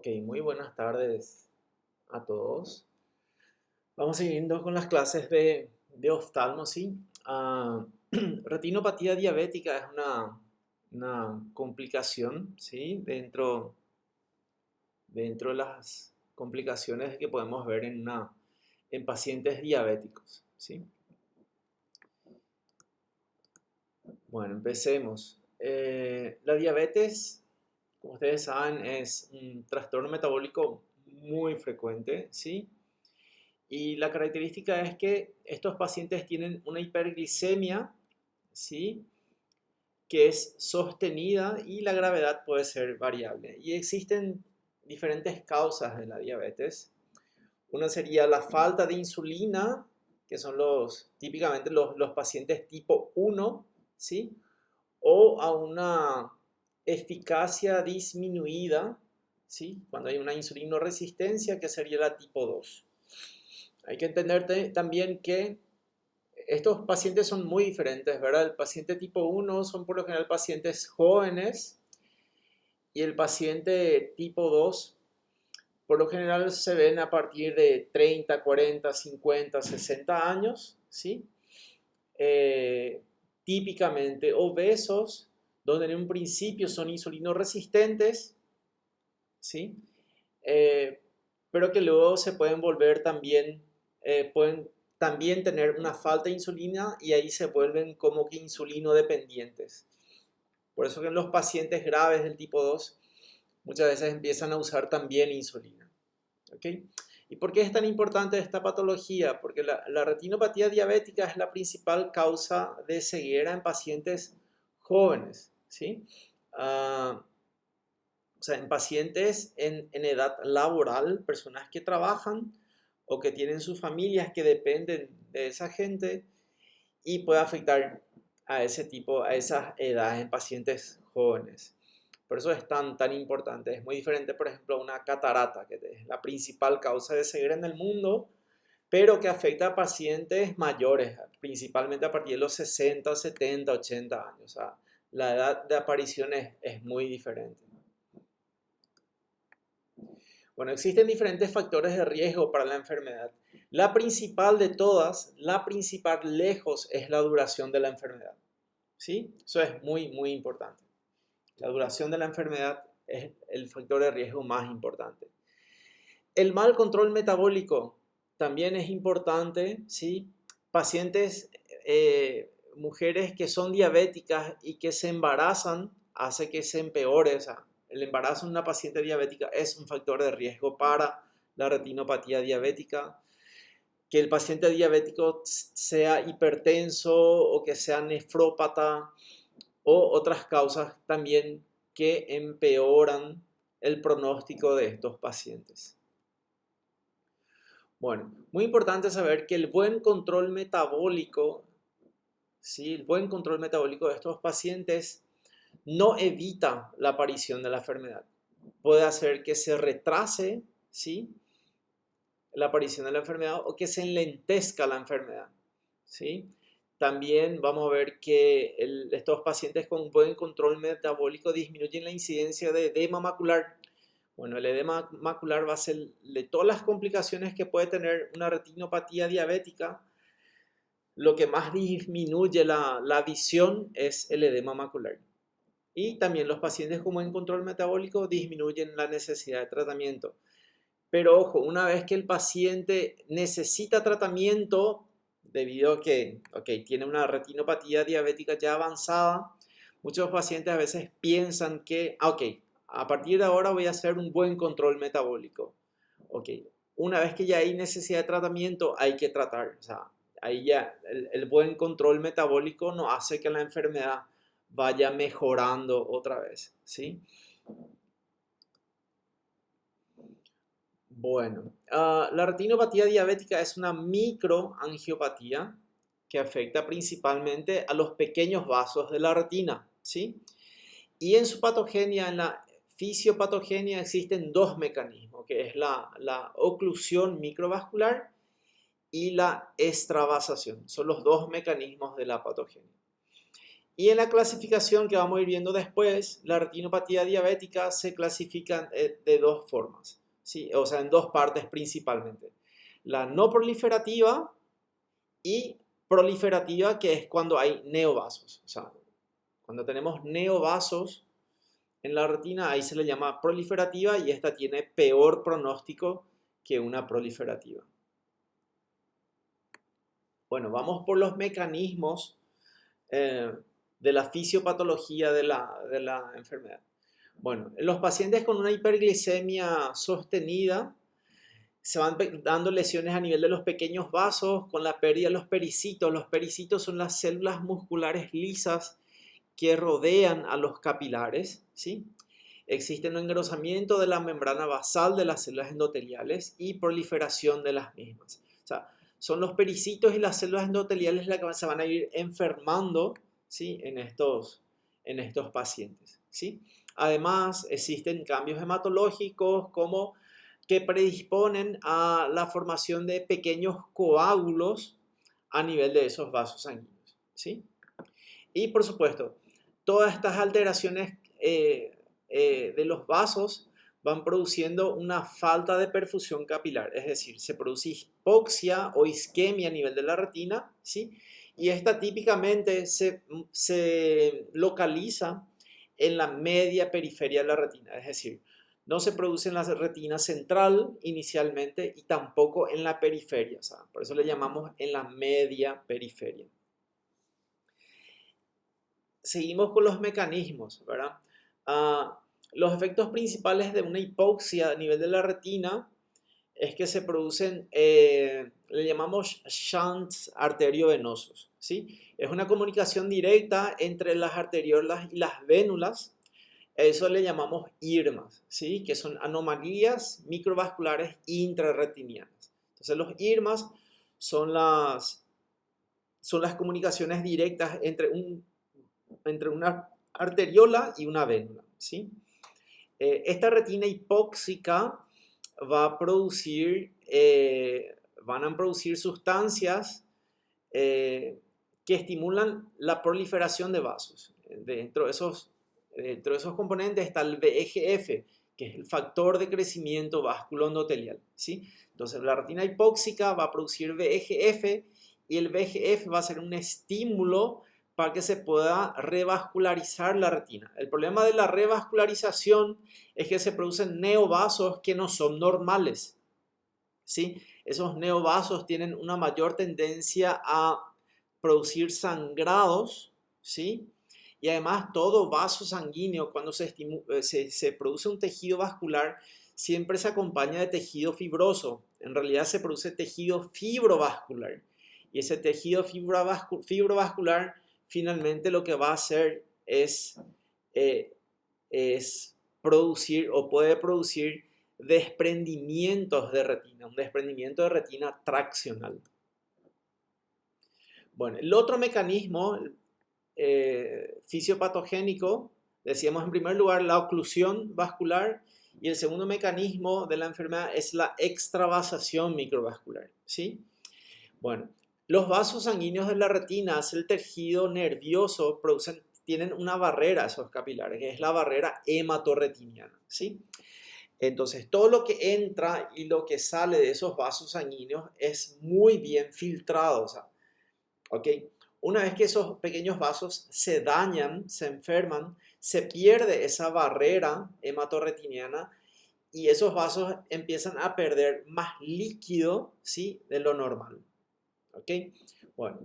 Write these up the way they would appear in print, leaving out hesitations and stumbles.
Ok, muy buenas tardes a todos. Vamos siguiendo con las clases de oftalmo, ¿sí? Retinopatía diabética es una complicación, ¿sí? Dentro de las complicaciones que podemos ver en pacientes diabéticos, ¿sí? Bueno, empecemos. La diabetes, como ustedes saben, es un trastorno metabólico muy frecuente, ¿sí? Y la característica es que estos pacientes tienen una hiperglicemia, ¿sí? Que es sostenida y la gravedad puede ser variable. Y existen diferentes causas de la diabetes. Una sería la falta de insulina, que son típicamente los pacientes tipo 1, ¿sí? O a una eficacia disminuida, ¿sí? Cuando hay una insulinoresistencia, que sería la tipo 2. Hay que entender también que estos pacientes son muy diferentes, ¿verdad? El paciente tipo 1 son por lo general pacientes jóvenes y el paciente tipo 2 por lo general se ven a partir de 30, 40, 50, 60 años, ¿sí? Eh, Típicamente obesos, donde en un principio son insulinoresistentes, ¿sí? Eh, pero que luego se pueden volver también, pueden también tener una falta de insulina y ahí se vuelven como que insulino dependientes. Por eso que en los pacientes graves del tipo 2 muchas veces empiezan a usar también insulina. ¿Ok? ¿Y por qué es tan importante esta patología? Porque la retinopatía diabética es la principal causa de ceguera en pacientes jóvenes, ¿sí? Uh, o sea, en pacientes en edad laboral, personas que trabajan o que tienen sus familias que dependen de esa gente y puede afectar a ese tipo, a esas edades en pacientes jóvenes. Por eso es tan importante. Es muy diferente, por ejemplo, a una catarata, que es la principal causa de ceguera en el mundo, pero que afecta a pacientes mayores, principalmente a partir de los 60, 70, 80 años. O sea, la edad de aparición es muy diferente. Bueno, existen diferentes factores de riesgo para la enfermedad. La principal de todas, la principal lejos, es la duración de la enfermedad. ¿Sí? Eso es muy importante. La duración de la enfermedad es el factor de riesgo más importante. El mal control metabólico también es importante, ¿sí? Pacientes, mujeres que son diabéticas y que se embarazan, hace que se empeore. O sea, el embarazo en una paciente diabética es un factor de riesgo para la retinopatía diabética. Que el paciente diabético sea hipertenso o que sea nefrópata o otras causas también que empeoran el pronóstico de estos pacientes. Bueno, muy importante saber que el buen control metabólico, ¿sí? El buen control metabólico de estos pacientes no evita la aparición de la enfermedad. Puede hacer que se retrase, ¿sí? La aparición de la enfermedad o que se enlentezca la enfermedad, ¿sí? También vamos a ver que estos pacientes con buen control metabólico disminuyen la incidencia de edema macular. Bueno, el edema macular va a ser de todas las complicaciones que puede tener una retinopatía diabética. Lo que más disminuye la visión es el edema macular. Y también los pacientes con buen control metabólico disminuyen la necesidad de tratamiento. Pero ojo, una vez que el paciente necesita tratamiento, debido a que tiene una retinopatía diabética ya avanzada, muchos pacientes a veces piensan que, a partir de ahora voy a hacer un buen control metabólico. Ok, una vez que ya hay necesidad de tratamiento, hay que tratar. O sea, ahí ya el buen control metabólico no hace que la enfermedad vaya mejorando otra vez, ¿sí? Bueno, la retinopatía diabética es una microangiopatía que afecta principalmente a los pequeños vasos de la retina, ¿sí? Y en su patogenia, en la fisiopatogenia, existen dos mecanismos, que es la oclusión microvascular y la extravasación. Son los dos mecanismos de la patogenia. Y en la clasificación que vamos a ir viendo después, la retinopatía diabética se clasifica de dos formas, ¿sí? O sea, en dos partes principalmente. La no proliferativa y proliferativa, que es cuando hay neovasos. O sea, cuando tenemos neovasos en la retina, ahí se le llama proliferativa y esta tiene peor pronóstico que una proliferativa. Bueno, vamos por los mecanismos eh, de la fisiopatología de la enfermedad. Bueno, en los pacientes con una hiperglicemia sostenida se van dando lesiones a nivel de los pequeños vasos con la pérdida de los pericitos. Los pericitos son las células musculares lisas que rodean a los capilares, ¿sí? Existe un engrosamiento de la membrana basal de las células endoteliales y proliferación de las mismas. O sea, son los pericitos y las células endoteliales las que se van a ir enfermando, ¿sí? en estos pacientes, ¿sí? Además, existen cambios hematológicos como que predisponen a la formación de pequeños coágulos a nivel de esos vasos sanguíneos, ¿sí? Y por supuesto, todas estas alteraciones de los vasos van produciendo una falta de perfusión capilar, es decir, se produce hipoxia o isquemia a nivel de la retina, ¿sí? Y esta típicamente se localiza en la media periferia de la retina, es decir, no se produce en la retina central inicialmente y tampoco en la periferia, o sea, por eso le llamamos en la media periferia. Seguimos con los mecanismos, ¿verdad? Los efectos principales de una hipoxia a nivel de la retina es que se producen, le llamamos shunts arteriovenosos, ¿sí? Es una comunicación directa entre las arteriolas y las vénulas. Eso le llamamos IRMAs, ¿sí? Que son anomalías microvasculares intrarretinianas. Entonces los IRMAs son las comunicaciones directas entre una arteriola y una vénula, ¿sí? Esta retina hipóxica va a producir, van a producir sustancias que estimulan la proliferación de vasos. Dentro de esos componentes está el VEGF, que es el factor de crecimiento vasculoendotelial, ¿sí? Entonces la retina hipóxica va a producir VEGF y el VEGF va a ser un estímulo para que se pueda revascularizar la retina. El problema de la revascularización es que se producen neovasos que no son normales, ¿sí? Esos neovasos tienen una mayor tendencia a producir sangrados, ¿sí? Y además todo vaso sanguíneo, cuando se produce un tejido vascular, siempre se acompaña de tejido fibroso. En realidad se produce tejido fibrovascular. Y ese tejido fibrovascular finalmente lo que va a hacer eh, es producir o puede producir desprendimientos de retina, un desprendimiento de retina traccional. Bueno, el otro mecanismo fisiopatogénico, decíamos en primer lugar la oclusión vascular y el segundo mecanismo de la enfermedad es la extravasación microvascular, ¿sí? Bueno, los vasos sanguíneos de la retina, el tejido nervioso, tienen una barrera, esos capilares, que es la barrera hematorretiniana, ¿sí? Entonces, todo lo que entra y lo que sale de esos vasos sanguíneos es muy bien filtrado, o sea, ¿ok? Una vez que esos pequeños vasos se dañan, se enferman, se pierde esa barrera hematorretiniana y esos vasos empiezan a perder más líquido, ¿sí? De lo normal. ¿Ok? Bueno,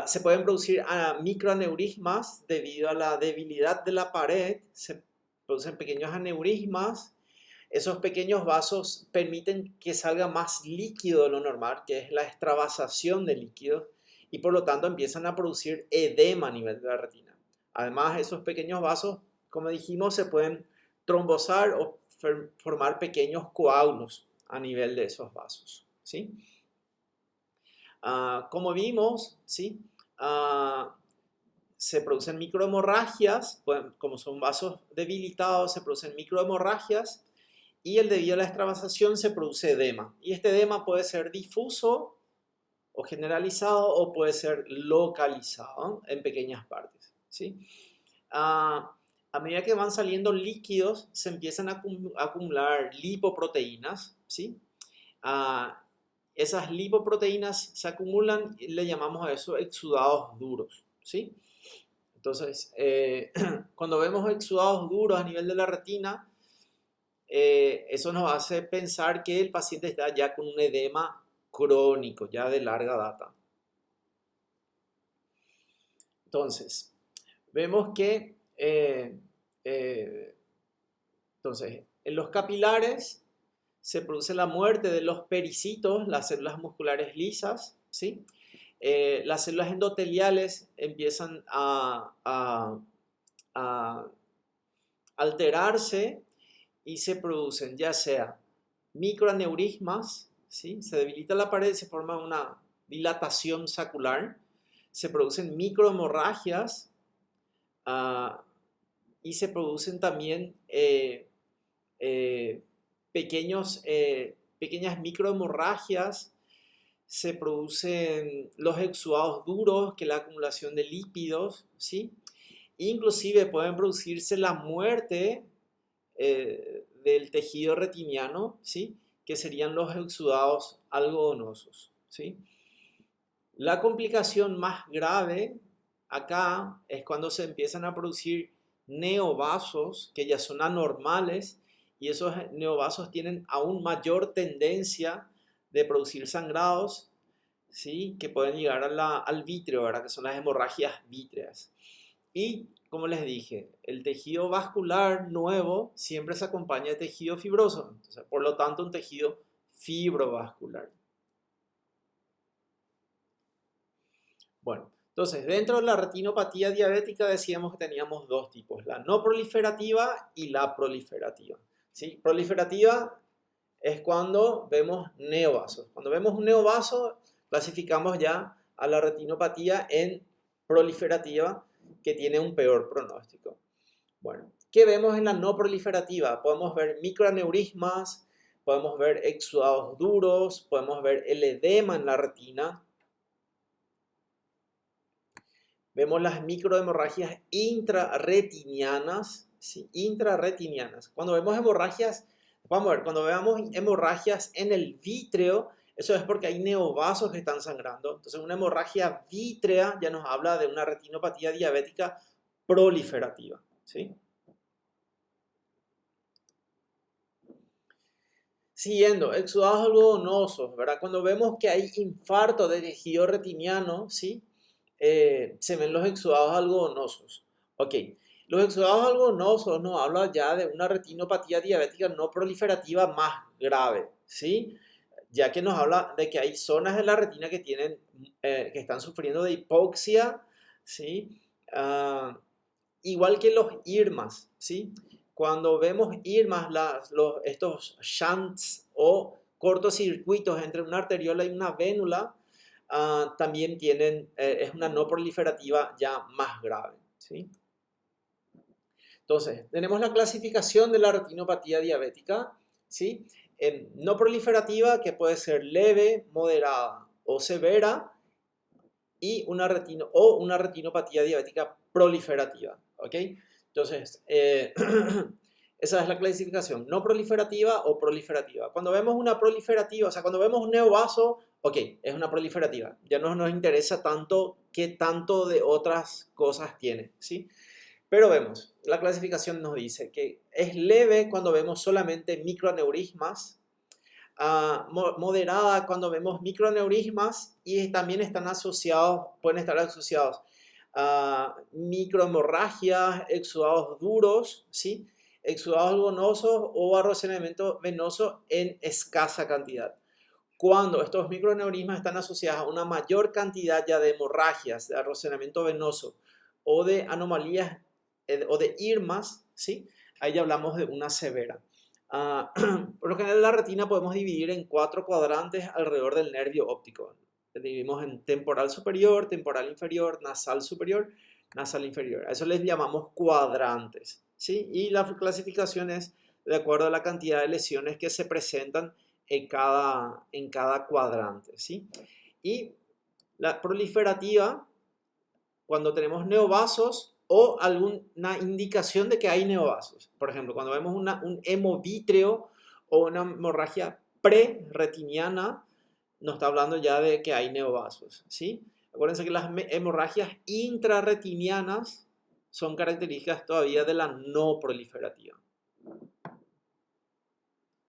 se pueden producir microaneurismas debido a la debilidad de la pared, se producen pequeños aneurismas. Esos pequeños vasos permiten que salga más líquido de lo normal, que es la extravasación de líquido, y por lo tanto empiezan a producir edema a nivel de la retina. Además, esos pequeños vasos, como dijimos, se pueden trombosar o formar pequeños coágulos a nivel de esos vasos, ¿sí? Como vimos, ¿sí? Se producen microhemorragias, como son vasos debilitados, se producen microhemorragias y debido a la extravasación se produce edema. Y este edema puede ser difuso o generalizado o puede ser localizado en pequeñas partes, ¿sí? A medida que van saliendo líquidos, se empiezan a acumular lipoproteínas, ¿sí? Ah, esas lipoproteínas se acumulan y le llamamos a eso exudados duros, ¿sí? Entonces, cuando vemos exudados duros a nivel de la retina, eso nos hace pensar que el paciente está ya con un edema crónico, ya de larga data. Entonces, vemos que entonces, en los capilares se produce la muerte de los pericitos, las células musculares lisas, ¿sí? Las células endoteliales empiezan a alterarse y se producen ya sea microaneurismas, ¿sí? Se debilita la pared y se forma una dilatación sacular, se producen microhemorragias y se producen también pequeñas microhemorragias, se producen los exudados duros, que es la acumulación de lípidos, ¿sí? Inclusive pueden producirse la muerte del tejido retiniano, ¿sí? Que serían los exudados algodonosos, ¿sí? La complicación más grave acá es cuando se empiezan a producir neovasos que ya son anormales y esos neovasos tienen aún mayor tendencia de producir sangrados, ¿sí? Que pueden llegar al vítreo, ¿verdad? Que son las hemorragias vítreas. Y como les dije, el tejido vascular nuevo siempre se acompaña de tejido fibroso, entonces, por lo tanto un tejido fibrovascular. Bueno, entonces dentro de la retinopatía diabética decíamos que teníamos dos tipos, la no proliferativa y la proliferativa, ¿sí? Proliferativa es cuando vemos neovasos. Cuando vemos un neovaso, clasificamos ya a la retinopatía en proliferativa, que tiene un peor pronóstico. Bueno, ¿qué vemos en la no proliferativa? Podemos ver microaneurismas, podemos ver exudados duros, podemos ver el edema en la retina. Vemos las microhemorragias intrarretinianas, ¿sí? Intrarretinianas. Cuando vemos hemorragias, vamos a ver, cuando veamos hemorragias en el vítreo, eso es porque hay neovasos que están sangrando. Entonces, una hemorragia vítrea ya nos habla de una retinopatía diabética proliferativa, ¿sí? Siguiendo, exudados algodonosos, ¿verdad? Cuando vemos que hay infarto de tejido retiniano, ¿sí? Se ven los exudados algodonosos. Ok, los exudados algodonosos nos habla ya de una retinopatía diabética no proliferativa más grave, ¿sí? Ya que nos habla de que hay zonas de la retina que tienen, que están sufriendo de hipoxia, ¿sí? Igual que los IRMAs, ¿sí? Cuando vemos IRMAs, estos shunts o cortocircuitos entre una arteriola y una vénula, también tienen, es una no proliferativa ya más grave, ¿sí? Entonces, tenemos la clasificación de la retinopatía diabética, ¿sí? En no proliferativa, que puede ser leve, moderada o severa, y una retinopatía diabética proliferativa, ¿ok? Entonces, esa es la clasificación, no proliferativa o proliferativa. Cuando vemos una proliferativa, o sea, cuando vemos un neovaso, ok, es una proliferativa. Ya no nos interesa tanto qué tanto de otras cosas tiene, ¿sí? Pero vemos, la clasificación nos dice que es leve cuando vemos solamente microaneurismas, moderada cuando vemos microaneurismas y también están asociados, pueden estar asociados a microhemorragias, exudados duros, ¿sí? Exudados algodonosos o arrocenamiento venoso en escasa cantidad. Cuando estos microaneurismas están asociados a una mayor cantidad ya de hemorragias, de arrocenamiento venoso o de anomalías o de IRMAs, ¿sí? Ahí ya hablamos de una severa. Por lo general la retina podemos dividir en 4 cuadrantes alrededor del nervio óptico. Dividimos en temporal superior, temporal inferior, nasal superior, nasal inferior. A eso les llamamos cuadrantes, ¿sí? Y la clasificación es de acuerdo a la cantidad de lesiones que se presentan en cada cuadrante, ¿sí? Y la proliferativa, cuando tenemos neovasos, o alguna indicación de que hay neovasos. Por ejemplo, cuando vemos un hemovítreo o una hemorragia pre-retiniana, nos está hablando ya de que hay neovasos, ¿sí? Acuérdense que las hemorragias intrarretinianas son características todavía de la no proliferativa.